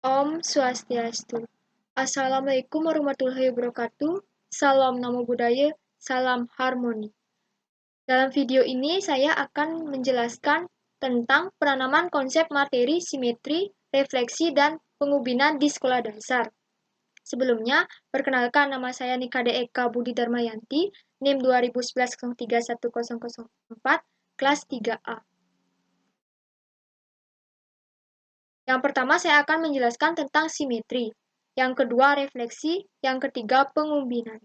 Om Swastiastu. Assalamualaikum warahmatullahi wabarakatuh. Salam Namo Buddhaya, salam harmoni. Dalam video ini saya akan menjelaskan tentang penanaman konsep materi, simetri, refleksi, dan pengubinan di sekolah dasar. Sebelumnya, perkenalkan nama saya Nikade Eka Budi Darmayanti, NIM 2011-031004, kelas 3A. Yang pertama, saya akan menjelaskan tentang simetri. Yang kedua, refleksi. Yang ketiga, pengubinan.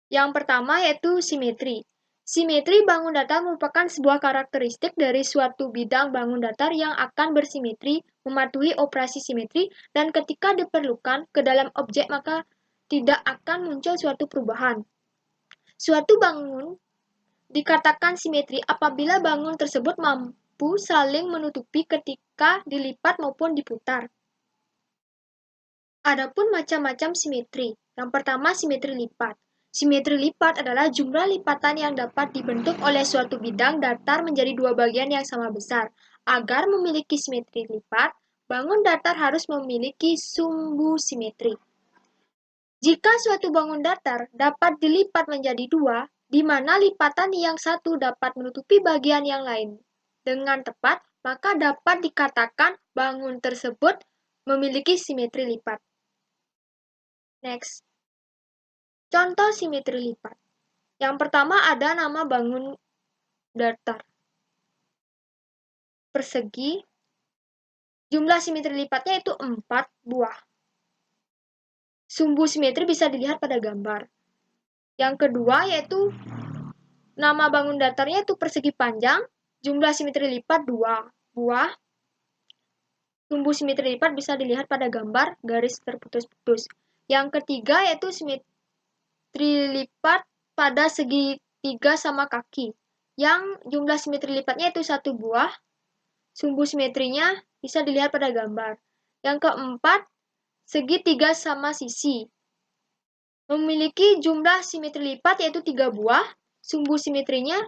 Yang pertama yaitu simetri. Simetri bangun datar merupakan sebuah karakteristik dari suatu bidang bangun datar yang akan bersimetri, mematuhi operasi simetri, dan ketika diperlukan ke dalam objek maka tidak akan muncul suatu perubahan. Suatu bangun dikatakan simetri apabila bangun tersebut mampu saling menutupi ketika dilipat maupun diputar. Adapun macam-macam simetri. Yang pertama, simetri lipat. Simetri lipat adalah jumlah lipatan yang dapat dibentuk oleh suatu bidang datar menjadi dua bagian yang sama besar. Agar memiliki simetri lipat, bangun datar harus memiliki sumbu simetri. Jika suatu bangun datar dapat dilipat menjadi dua, di mana lipatan yang satu dapat menutupi bagian yang lain dengan tepat, maka dapat dikatakan bangun tersebut memiliki simetri lipat. Next. Contoh simetri lipat. Yang pertama ada nama bangun datar. Persegi. Jumlah simetri lipatnya itu 4 buah. Sumbu simetri bisa dilihat pada gambar. Yang kedua yaitu nama bangun datarnya itu persegi panjang. Jumlah simetri lipat 2 buah. Sumbu simetri lipat bisa dilihat pada gambar garis terputus-putus. Yang ketiga yaitu simetri lipat pada segi 3 sama kaki. Yang jumlah simetri lipatnya itu 1 buah. Sumbu simetrinya bisa dilihat pada gambar. Yang keempat, segi 3 sama sisi. Memiliki jumlah simetri lipat yaitu 3 buah. Sumbu simetrinya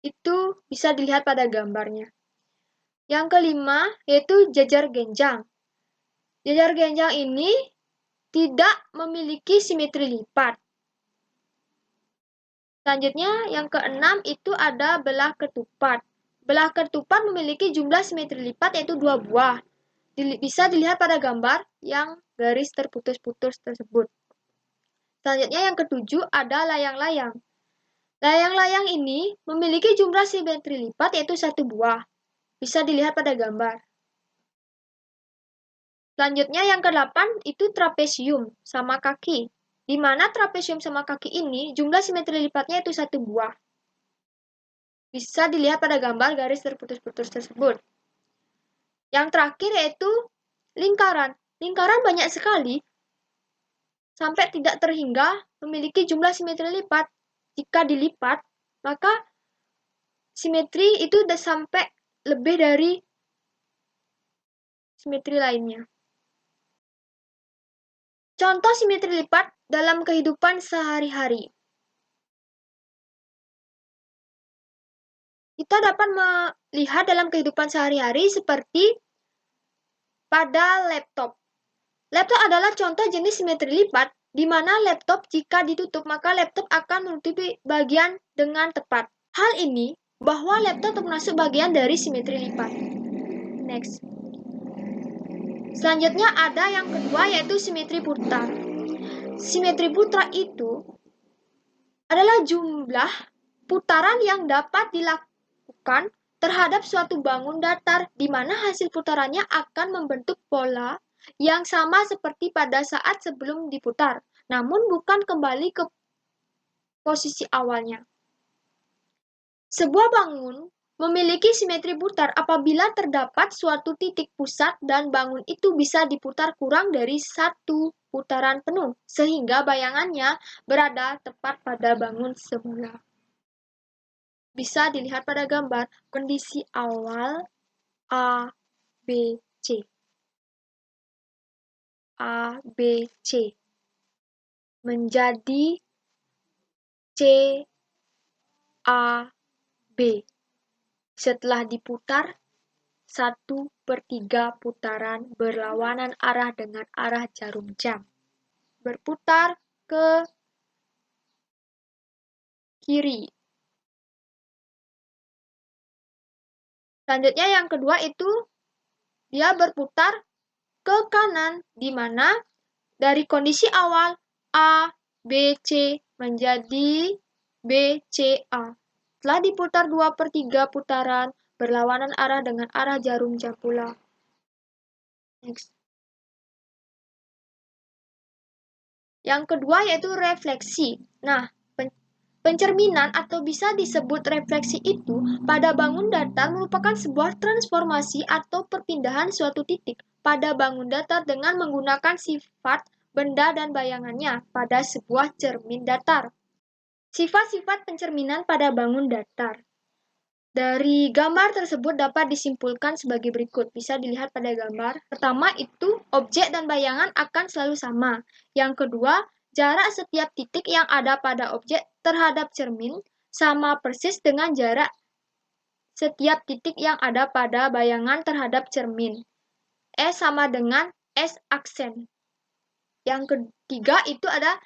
itu bisa dilihat pada gambarnya. Yang kelima, yaitu jajar genjang. Jajar genjang ini tidak memiliki simetri lipat. Selanjutnya, yang keenam itu ada belah ketupat. Belah ketupat memiliki jumlah simetri lipat yaitu 2 buah. Bisa dilihat pada gambar yang garis terputus-putus tersebut. Selanjutnya yang ketujuh ada layang-layang. Layang-layang ini memiliki jumlah simetri lipat yaitu 1 buah. Bisa dilihat pada gambar. Selanjutnya yang ke-8 itu trapesium sama kaki. Di mana trapesium sama kaki ini jumlah simetri lipatnya itu 1 buah. Bisa dilihat pada gambar garis terputus-putus tersebut. Yang terakhir yaitu lingkaran. Lingkaran banyak sekali, sampai tidak terhingga memiliki jumlah simetri lipat. Jika dilipat, maka simetri itu sudah sampai lebih dari simetri lainnya. Contoh simetri lipat dalam kehidupan sehari-hari. Kita dapat melihat dalam kehidupan sehari-hari seperti pada laptop. Laptop adalah contoh jenis simetri lipat, di mana laptop jika ditutup maka laptop akan menutupi bagian dengan tepat. Hal ini bahwa laptop termasuk bagian dari simetri lipat. Next. Selanjutnya ada yang kedua yaitu simetri putar. Simetri putar itu adalah jumlah putaran yang dapat dilakukan terhadap suatu bangun datar di mana hasil putarannya akan membentuk pola yang sama seperti pada saat sebelum diputar, namun bukan kembali ke posisi awalnya. Sebuah bangun memiliki simetri putar apabila terdapat suatu titik pusat dan bangun itu bisa diputar kurang dari 1 putaran penuh, sehingga bayangannya berada tepat pada bangun semula. Bisa dilihat pada gambar kondisi awal A, B, C. A, B, C. Menjadi C, A, B. Setelah diputar 1/3 putaran berlawanan arah dengan arah jarum jam. Berputar ke kiri. Selanjutnya yang kedua itu dia berputar ke kanan, di mana dari kondisi awal A, B, C menjadi B, C, A. Setelah diputar 2/3 putaran, berlawanan arah dengan arah jarum jam pula. Next. Yang kedua yaitu refleksi. Nah, pencerminan atau bisa disebut refleksi itu pada bangun datar merupakan sebuah transformasi atau perpindahan suatu titik pada bangun datar dengan menggunakan sifat benda dan bayangannya pada sebuah cermin datar. Sifat-sifat pencerminan pada bangun datar. Dari gambar tersebut dapat disimpulkan sebagai berikut. Bisa dilihat pada gambar. Pertama itu objek dan bayangan akan selalu sama. Yang kedua, jarak setiap titik yang ada pada objek terhadap cermin sama persis dengan jarak setiap titik yang ada pada bayangan terhadap cermin. S sama dengan S aksen. Yang ketiga itu ada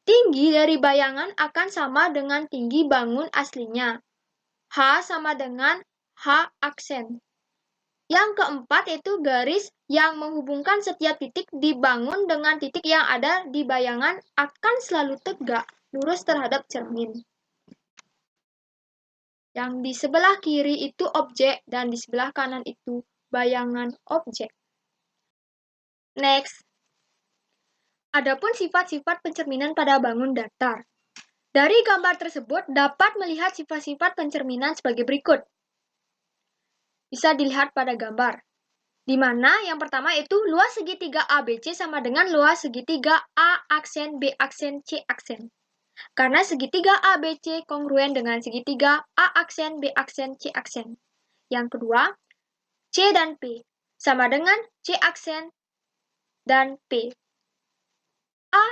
tinggi dari bayangan akan sama dengan tinggi bangun aslinya. H sama dengan H aksen. Yang keempat itu garis yang menghubungkan setiap titik dibangun dengan titik yang ada di bayangan akan selalu tegak, lurus terhadap cermin. Yang di sebelah kiri itu objek dan di sebelah kanan itu bayangan objek. Next. Adapun sifat-sifat pencerminan pada bangun datar. Dari gambar tersebut dapat melihat sifat-sifat pencerminan sebagai berikut. Bisa dilihat pada gambar. Di mana yang pertama itu luas segitiga ABC sama dengan luas segitiga A aksen, B aksen, C aksen. Karena segitiga ABC kongruen dengan segitiga A aksen, B aksen, C aksen. Yang kedua, C dan P sama dengan C aksen dan P. A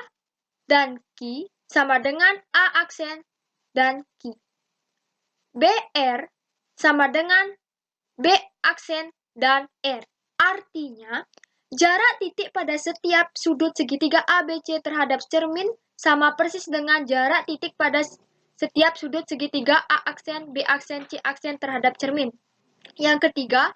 dan Q sama dengan A aksen dan Q. BR sama dengan B aksen dan R. Artinya, jarak titik pada setiap sudut segitiga ABC terhadap cermin sama persis dengan jarak titik pada setiap sudut segitiga A aksen, B aksen, C aksen terhadap cermin. Yang ketiga,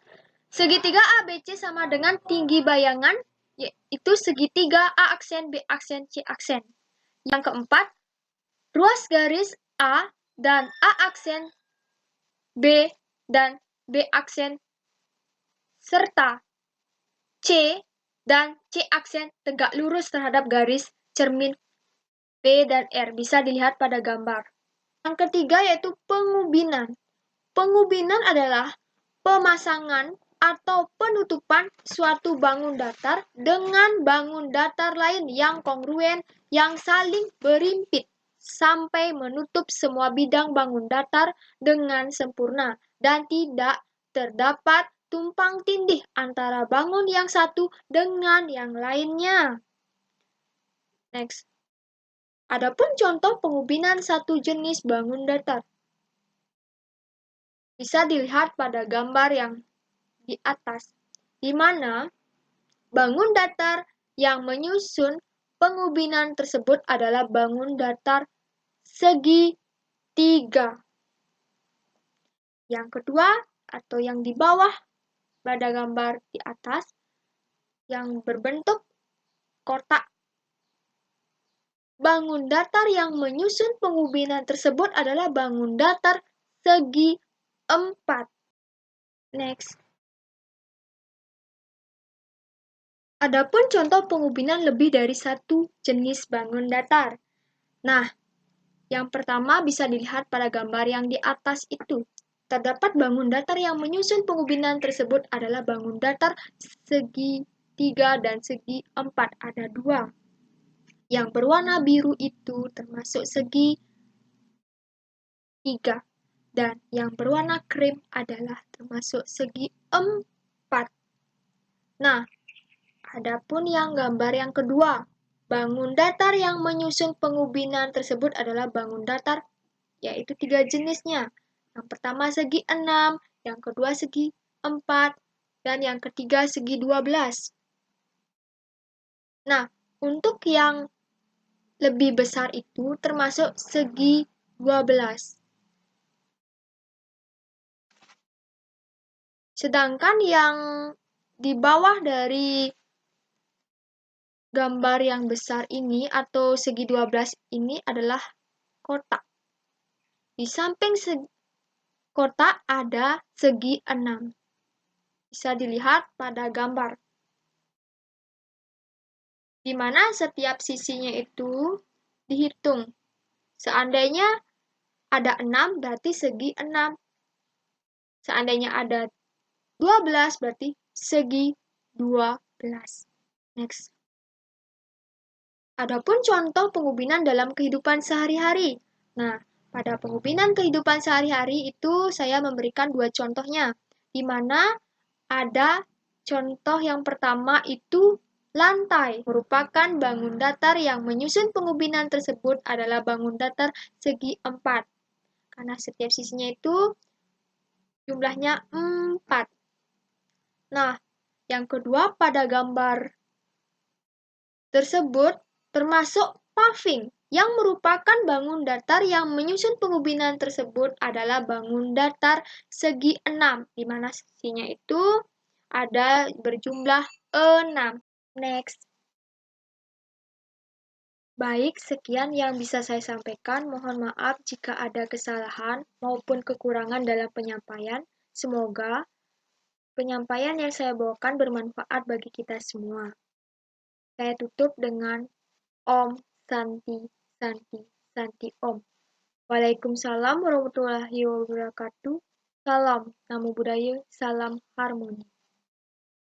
segitiga ABC sama dengan tinggi bayangan, yaitu segitiga A aksen, B aksen, C aksen. Yang keempat, ruas garis A dan A aksen, B dan B aksen, serta C dan C aksen tegak lurus terhadap garis cermin P dan R. Bisa dilihat pada gambar. Yang ketiga yaitu pengubinan. Pengubinan adalah pemasangan atau penutupan suatu bangun datar dengan bangun datar lain yang kongruen yang saling berimpit sampai menutup semua bidang bangun datar dengan sempurna dan tidak terdapat tumpang tindih antara bangun yang satu dengan yang lainnya. Next. Adapun contoh pengubinan satu jenis bangun datar. Bisa dilihat pada gambar yang di atas, di mana bangun datar yang menyusun pengubinan tersebut adalah bangun datar segitiga. Yang kedua, atau yang di bawah pada gambar di atas, yang berbentuk kotak. Bangun datar yang menyusun pengubinan tersebut adalah bangun datar segi 4. Next. Adapun contoh pengubinan lebih dari satu jenis bangun datar. Nah, yang pertama bisa dilihat pada gambar yang di atas itu. Terdapat bangun datar yang menyusun pengubinan tersebut adalah bangun datar segi 3 dan segi 4. Ada 2. Yang berwarna biru itu termasuk segi 3. Dan yang berwarna krim adalah termasuk segi 4. Nah, adapun yang gambar yang kedua, bangun datar yang menyusun pengubinan tersebut adalah bangun datar, yaitu 3 jenisnya. Yang pertama segi 6, yang kedua segi 4, dan yang ketiga segi 12. Nah, untuk yang lebih besar itu termasuk segi 12. Sedangkan yang di bawah dari gambar yang besar ini atau segi 12 ini adalah kotak. Di samping kotak ada segi 6. Bisa dilihat pada gambar. Di mana setiap sisinya itu dihitung. Seandainya ada 6 berarti segi 6. Seandainya ada 12 berarti segi 12. Next. Adapun contoh pengubinan dalam kehidupan sehari-hari. Nah, pada pengubinan kehidupan sehari-hari itu saya memberikan 2 contohnya. Di mana ada contoh yang pertama itu lantai, merupakan bangun datar yang menyusun pengubinan tersebut adalah bangun datar segi 4. Karena setiap sisinya itu jumlahnya 4. Nah, yang kedua pada gambar tersebut termasuk paving, yang merupakan bangun datar yang menyusun pengubinan tersebut adalah bangun datar segi 6, di mana sisinya itu ada berjumlah 6. Next. Baik, sekian yang bisa saya sampaikan. Mohon maaf jika ada kesalahan maupun kekurangan dalam penyampaian. Semoga penyampaian yang saya bawakan bermanfaat bagi kita semua. Saya tutup dengan Om Santi, Santi, Santi Om. Waalaikumsalam warahmatullahi wabarakatuh. Salam Namo Buddhaya, salam harmoni.